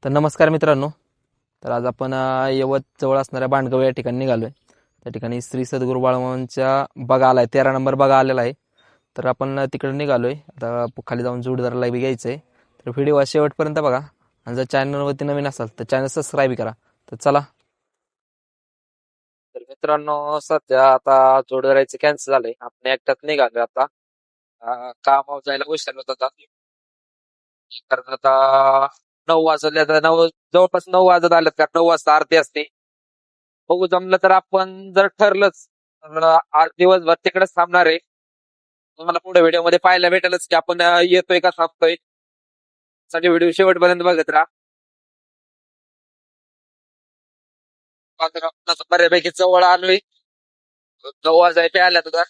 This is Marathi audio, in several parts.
तर नमस्कार मित्रांनो. तर आज आपण यवत जवळ असणाऱ्या बांडगाव या ठिकाणी निघालोय. त्या ठिकाणी श्री सद्गुरू बाळमामांच्या बघा आलाय, 13 नंबर बघा आलेला आहे. तर आपण तिकडे निघालोय. आता खाली जाऊन जोडीदाराला बी घ्यायचंय. तर व्हिडिओ शेवटपर्यंत बघा आणि जर चॅनलवरती नवीन असाल तर चॅनल सबस्क्राईब करा. तर चला. तर मित्रांनो, सध्या आता जोडीदाराचं कॅन्सल झालंय. आपण एकट्यात निघालोय आता. कामावर जायला उशीर होत होता. कारण आता 9 वाजले, तर जवळपास 9 वाजत आलेत, कारण 9 वाजता आरती असते. बघू, जमलं तर आपण जर ठरलंच तर आज दिवसभर तिकडेच थांबणार आहे. तुम्हाला पुढे व्हिडिओ मध्ये पाहायला भेटेलच की आपण येतोय का थांबतोय. सगळे व्हिडिओ शेवटपर्यंत बघत राहा. आता बऱ्यापैकी जवळ आलोय. 9 वाजायचे आल्या तर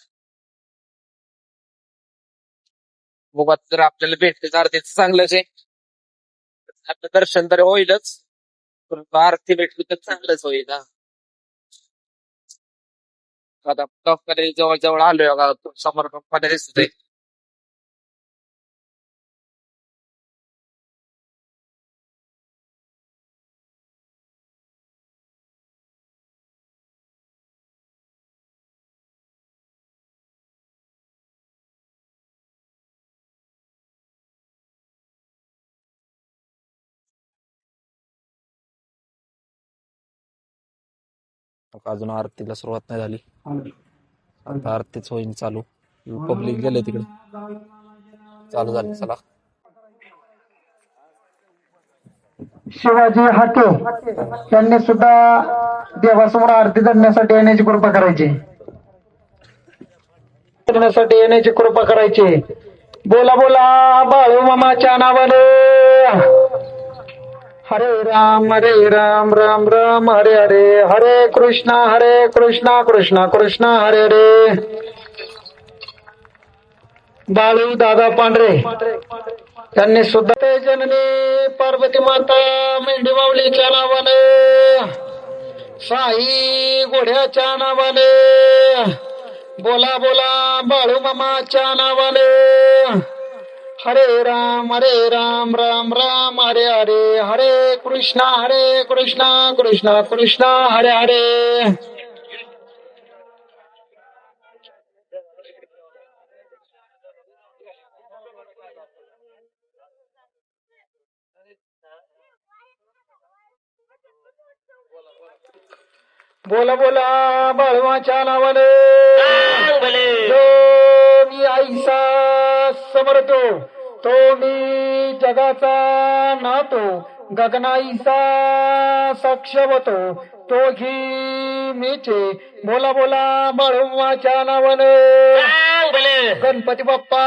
बघू, आता जर आपल्याला भेटते तर आरतीच चांगलंच आहे. आपलं दर्शन तर होईलच, पण आरती भेटली तर चांगलंच होईल ना. आता कंपनी जवळ जवळ आलोय बघा. समोर कंपनी दिसते. अजून आरतीला सुरुवात नाही झाली. आता आरतीच होईल चालू. पब्लिक गेले तिकडे. चालू झाली. चला. शिवाजी हाके यांनी सुद्धा देवासमोर आरती धरण्यासाठी येण्याची कृपा करायची. करण्यासाठी येण्याची कृपा करायची. बोला बोला बाळू मामाच्या नावानं. हरे राम राम राम हरे हरे, हरे कृष्णा कृष्णा कृष्णा हरे हरे. बाळू दादा पांढरे त्यांनी सुद्धा ते जननी पार्वती माता मेंढी माऊलीच्या नावानं, साई घोड्याच्या नावाने, बोला बोला बाळू मामाच्या नावाने. हरे राम राम राम हरे हरे, हरे कृष्णा कृष्णा कृष्णा हरे हरे. बोला बोला बाळवाच्या नावाने. जो मी आईसा समरतो, तो मी जगाचा नातो, गगनाईसा साक्षवतो, तो घी मीचे. बोला बोला बाळवाच्या नावाने. गणपती बाप्पा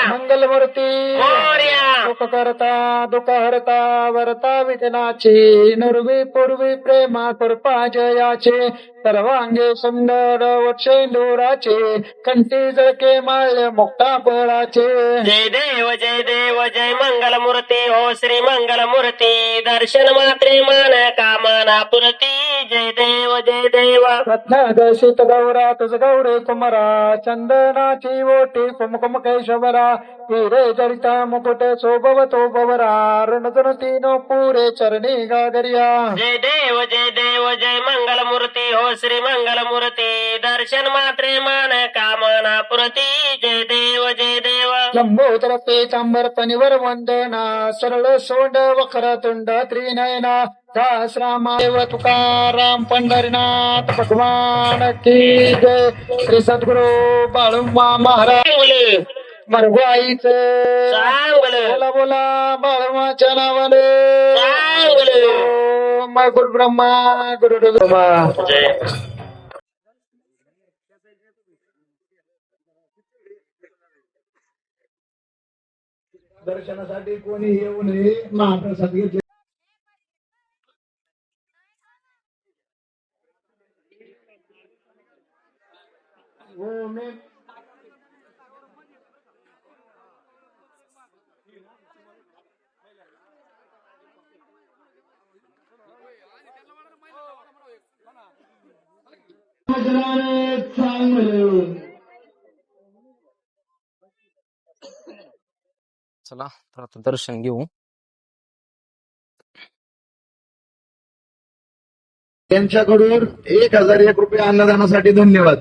मंगलमूर्ती, सुख करता दुःख हरता, वरता विघ्नाची, नुर्वी पूर्वी प्रेमा कृपा जयाचे, सर्वांगे सुंदर वक्षेंदुराचे, कंठी जळके माळ मुक्ता बळाचे. जय देव जय मंगलमूर्ती हो श्री मंगलमूर्ती, दर्शन मात्रे मान कामना पुरती. जय देव रत्नदर्शित गौरा तुझ गौरे कुमरा, चंदनाची ओटी कुमकुम केशवरा, हिरे जडिता मुकुट शोभवतो बवरा, रणधनु तीनो पुरे चरणी गागरिया. जय देव जय मंगलमूर्ती हो श्री मंगलमूर्ती, दर्शन मात्रे मान कामना पुरती. जय देव लंबोदर पेचांबर पनिवर वंदना, सरळ सोंड वक्रतुंड त्रिनयना, दास रामादेव तुकाराम पंढरीनाथ भगवान की जय. श्री सद्गुरु बाळूमा महाराज मरगू आईचं चांगलं. बोला बोला बाळूमाच्या नावाने. ओम गुरु ब्रह्मा गुरु ब्रह्मा. जय. दर्शनासाठी कोणी येऊ नये, महाप्रसाद घेतले. हो मी चला, तर आता दर्शन घेऊ. यांच्याकडून 1001 रुपये अन्नदानासाठी धन्यवाद.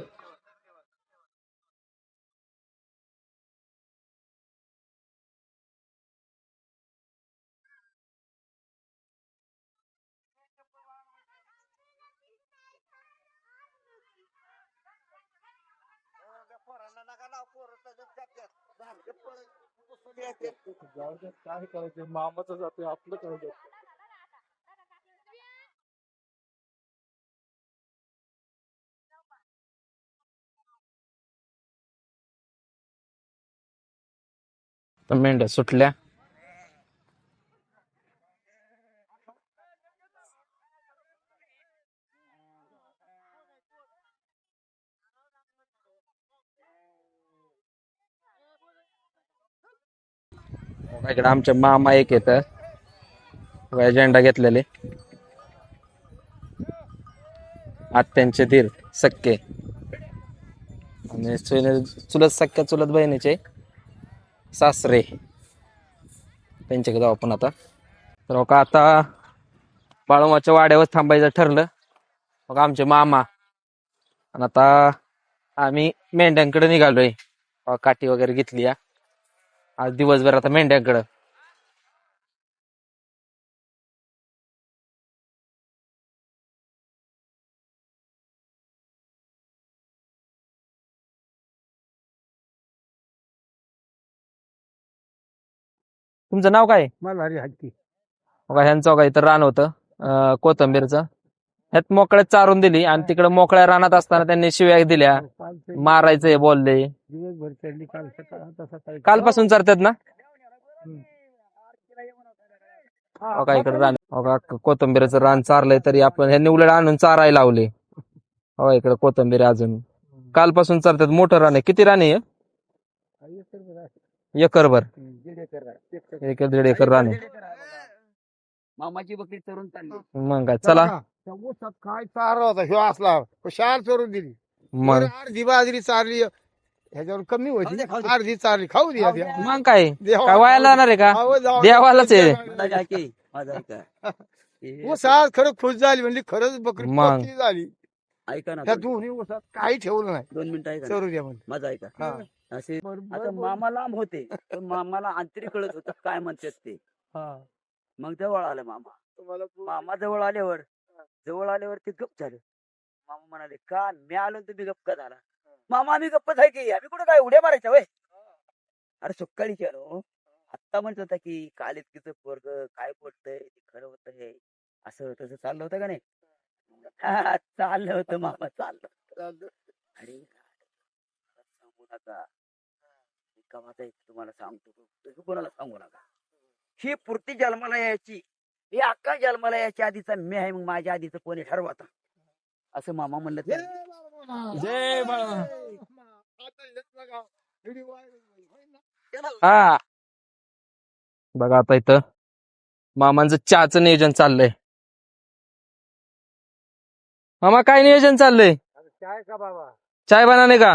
काय करायचं मामाचं जाते आपलं काय. मेंढ्या सुटल्या. इकडे आमचे मामा एक येत झेंडा घेतलेले. आत्यांचे धीर सक्के आणि चुलत सख्या चुलत बहिणीचे सासरे त्यांच्याकडे जाऊ आपण आता. तर का आता बाळूमाच्या वाड्यावर थांबायचं ठरलं मग आमचे मामा. आणि आता आम्ही मेंढ्यांकडे निघालोय. काठी वगैरे घेतली आज दिवसभर आता मेंढ्यांकडं. तुमचं नाव काय? मल्हारी हत्ती. बघा ह्यांचं काय तर रान होतं कोथंबीरचं. ह्यात मोकळ्यात चारून दिली आणि तिकडे मोकळ्या रानात असताना त्यांनी शिव्या दिल्या, मारायचंय बोलले. दिवसभर चढली काल सकाळी कालपासून चरतात ना. बघा इकडे रान, बघा कोथंबीरचं रान चारलंय तरी आपण ह्यांनी उलट आणून चारायला लावले. हो इकडे कोथंबीर अजून कालपासून चरतात. मोठं रान आहे. किती रान आहे? एकरभर. 1.5 एकर रान आहे. मामाची बकरी चरून चालली. मग काय चला. ऊसात काय चारा होता ह्यो असला शार चरून दिली. मग अर्धी बाजरी चारली ह्याच्यावर कमी होती, अर्धी चारली खाऊ दे. मग काय काय व्हायला जाणार आहे का? देवालाच आहे. ऊसात खरं खुश झाली म्हणजे खरंच बकरी मग. पक्की झाली. ऐका ना त्या दोन्ही ऊसात काही ठेवलं नाही. 2 मिनिटं ऐका ना. चरू द्या म्हणजे माझा ऐका हा. असे आता मामा लांब होते पण मामाला आंतरिक कळत होतं काय म्हणतात ते. मग जवळ आलं मामा जवळ आल्यावर ते गप्प झालं. मामा म्हणाले का मी आलो आणि तुम्ही गप्प का झाला? मामा आम्ही गप्पच आहे की आम्ही कुठं काय उड्या मारायच्या वय. अरे सकाळी केलो आत्ता म्हणत होता की काल इतकीच पोरग काय बोलतंय ते खरं होतंय असं तसं चाललं होतं का नाही. हा, चाललं होतं मामा चाललं. अरे सांगू नका कमाचा तुम्हाला सांगतो कोणाला सांगू नका. ही पुरती जन्माला यायची ही अक्का जन्माला यायच्या आधीचा मी आहे मग माझ्या आधीचं कोणी ठरवता असं मामा म्हणलं. जय बाळा. हा बघा आता इथं मामांचं चहाचं नियोजन चाललंय. मामा काय नियोजन चाललंय? चाय का बाबा चाय बनाने का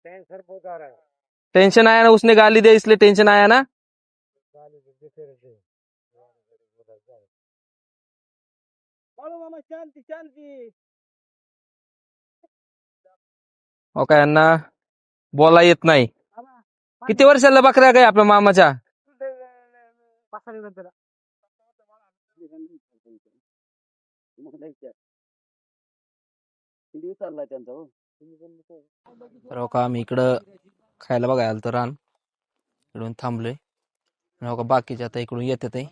कैंसर बहुत आ रहा है. टेंशन आया ना? उसने गाली दे इसलिए टेंशन आया ना. मामा शांती शांती. हो काय यांना बोला येत नाही. किती वर्षाला बकऱ्या काय आपल्या मामाच्या? चाललाय त्यांचा हो. तर हो का आम्ही इकडं खायला बघायला आलो तर रान इकडून थांबलोय. हो का बाकीचे आता इकडून येतात आहे.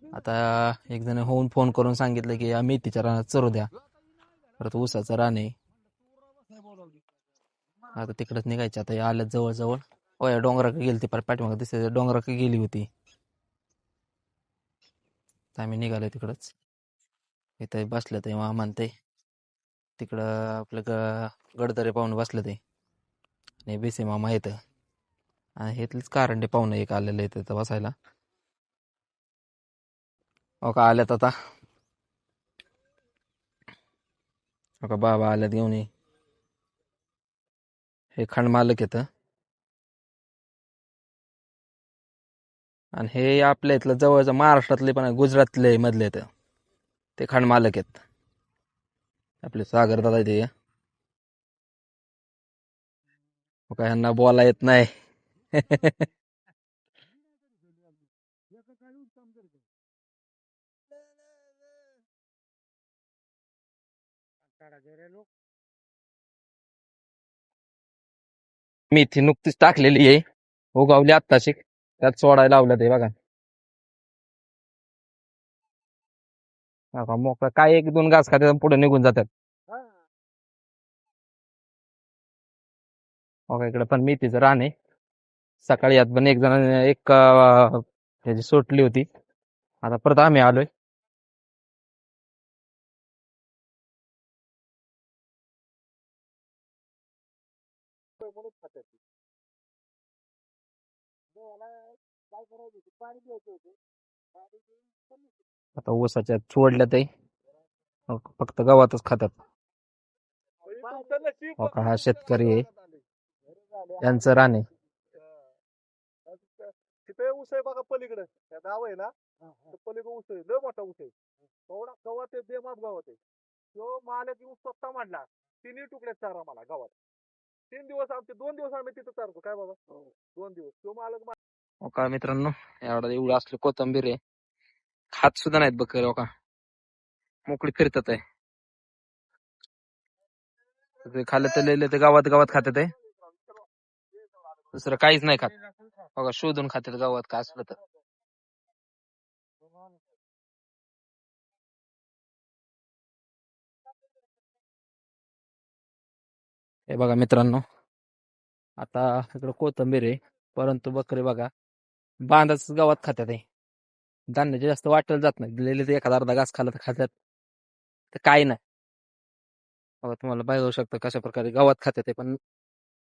आता एक जण होऊन फोन करून सांगितलं की आम्ही तिच्या रानात चरू द्या. परत ऊसाचं रान आहे. आता तिकडच निघायचं. आता आल्यात जवळ जवळ. हो या डोंगराकडे गेली ती पाठीमागे दिसते डोंगराकडे गेली होती. आम्ही निघालोय तिकडच. इथे बसलं ते मामा ते तिकडं आपलं गडदरे पाहुणे बसलं ते आणि बेसे मामा येतं आणि हेतलीच कारंडे पाहुणे एक आलेलं आहे तिथं बसायला. हो का आल्यात आता. हो का बाबा आल्यात घेऊन. हे खंड मालक येतं आणि हे आपल्या इथलं जवळचं महाराष्ट्रातले पण गुजरातले मधले येतं ते खंड मालक आहेत. आपले सागर दादा ते काय ह्यांना बोला येत नाही. मेथी नुकतीच टाकलेली आहे, उगावली आत्ताशी, त्यात सोडायला लावलं ते बघा. मोकळा काय एक दोन घास खात्यात पुढे निघून जातात. बघा इकडे पण मेथीचं रान आहे. सकाळी यात पण एक जण ह्याची सोटली होती. आता परत आम्ही आलोय. आता ऊसाच्या सोडल्या ते फक्त गव्हातच खातात. हो का, हा शेतकरी आहे, त्यांचं रान आहे. तिथे ऊस आहे बघा पलीकडे, त्या गाव आहे ना, पलीकडे ऊस आहे, लय मोठा ऊस आहे, एवढा गवत आहे, बेमाप गवत आहे. तो मालक ऊस स्वतः मांडला, 3 तुकड्यात चारा मला गावात. 3 दिवस आमचे, 2 दिवस आम्ही तिथं चारतो. काय बाबा, 2 दिवस तो मालक. हो का मित्रांनो, एवढं असलं कोथंबीर आहे, खात सुद्धा नाहीत बकर. हो का, मोकळी फिरतात आहे. ते खाल्लं तर लिहिलं ते गावात गावात खात्यात आहे, दुसरं काहीच नाही खात. बघा शोधून खात्यात गावात काय असलं तर. हे बघा मित्रांनो, आता इकडं कोथंबीर आहे, परंतु बकरे बघा बांधाच गावात खात्यात आहे. धान्य जास्त वाटलं जात नाही, दिलेले ते एखादा अर्धा घास खाल्ला तर खात्यात, तर काही नाही. बघा तुम्हाला पाहिजे होऊ शकतं कशा प्रकारे गावात खात्यात आहे, पण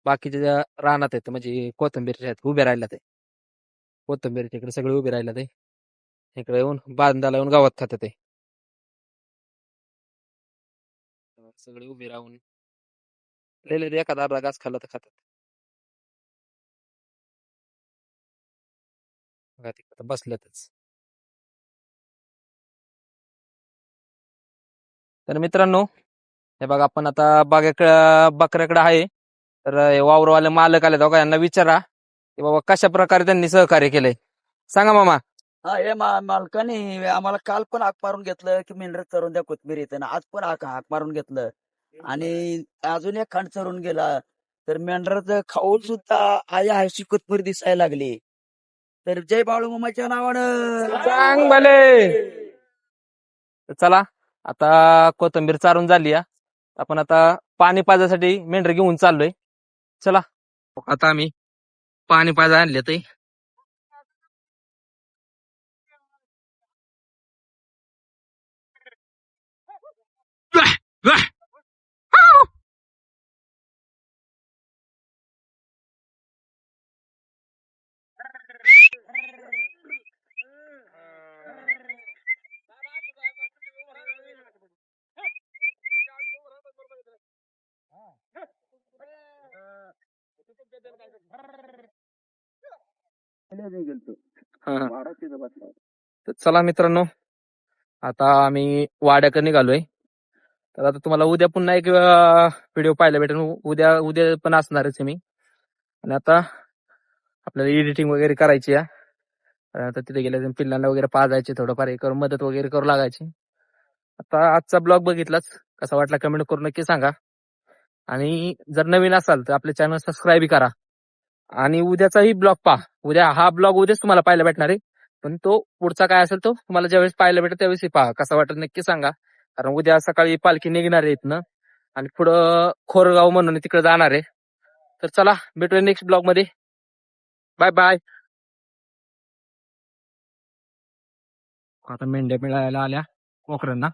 बाकीच्या ज्या रानात आहेत म्हणजे कोथंबीरच्या आहेत उभे राहिला ते, कोथंबीरच्या इकडे सगळे उभे राहिला ते, इकडे येऊन बांधाला येऊन गावात खात्यात आहे. सगळे उभे राहून लिहिलेले एखादा अर्धा घास खाल्ला तर खातात. बघा तिकडे बसल्यातच. तर मित्रांनो, हे बघा आपण आता बकऱ्याकडे आहे, तर वावरवाले मालक आले बघा, यांना विचारा की बाबा कशा प्रकारे त्यांनी सहकार्य केलंय, सांगा मामा. हा, हे मालकाने आम्हाला काल पण हाक मारून घेतलं की मेंढर चरून द्या कोथमीर येते, आज पण हाक मारून घेतलं, आणि अजून एक खांड चरून गेला, तर मेंढराचं खाऊन सुद्धा आया हशी कोथमीर दिसायला लागली. तर जय बाळूमामाच्या नावानं सांग भले. तर चला, आता कोथंबीर चारून झाली, आपण आता पाणी पाजायसाठी मेंढर घेऊन चाललोय. चला, आता आम्ही पाणी पाजा आणले ते. तर चला मित्रांनो, आता आम्ही वाड्याकडे निघालोय. तर आता तुम्हाला उद्या पुन्हा एक व्हिडिओ पाहायला भेटेल. उद्या उद्या पण असणारच आहे मी. आणि आता आपल्याला एडिटिंग वगैरे करायची आहे. आता तिथे गेल्या पिल्लांना वगैरे पाजायचे, थोडंफार हे करून मदत वगैरे करू लागायची. आता आजचा ब्लॉग बघितलाच, कसा वाटला कमेंट करून नक्की सांगा. आणि जर नवीन असाल तर आपल्या चॅनल सबस्क्राईब करा. आणि उद्याचाही ब्लॉग पहा. हा ब्लॉग उद्याच तुम्हाला पाहायला भेटणार आहे, पण तो पुढचा काय असेल तो तुम्हाला ज्यावेळेस पाहायला भेटेल त्यावेळेस पहा. कसा वाटेल नक्की सांगा, कारण उद्या सकाळी पालखी निघणार आहे इथनं आणि पुढं खोरगाव म्हणून तिकडे जाणार आहे. तर चला, भेटूया नेक्स्ट ब्लॉग मध्ये. Bye bye. आता मेंढ्या मिळायला आल्या कोकरांना.